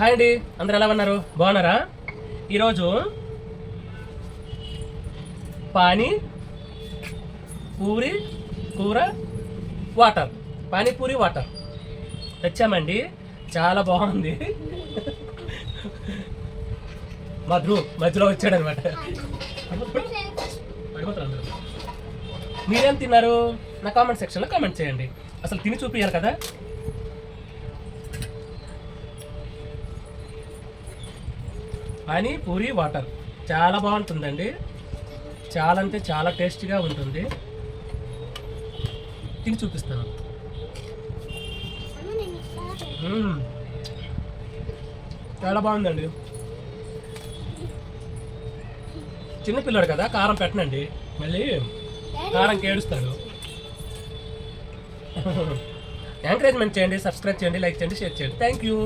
Hi అండి, అందరు ఎలా ఉన్నారు? బాగున్నారా? ఈరోజు పానీ పూరి కూర వాటర్, పానీపూరి వాటర్ తెచ్చామండి. చాలా బాగుంది. మధు మధ్యలో వచ్చాడనమాట. మీరేం తిన్నారు? నా కామెంట్ సెక్షన్లో కామెంట్ చేయండి. అసలు తిని చూపించారు కదా. పానీపూరి వాటర్ చాలా బాగుంటుందండి. చాలా అంటే చాలా టేస్టీగా ఉంటుంది. తిని చూపిస్తాను. చాలా బాగుందండి. చిన్నపిల్లడు కదా, కారం పెట్టనండి, మళ్ళీ కారంకి ఏడుస్తాడు. ఎంకరేజ్మెంట్ చేయండి, సబ్స్క్రైబ్ చేయండి, లైక్ చేయండి, షేర్ చేయండి. Thank you.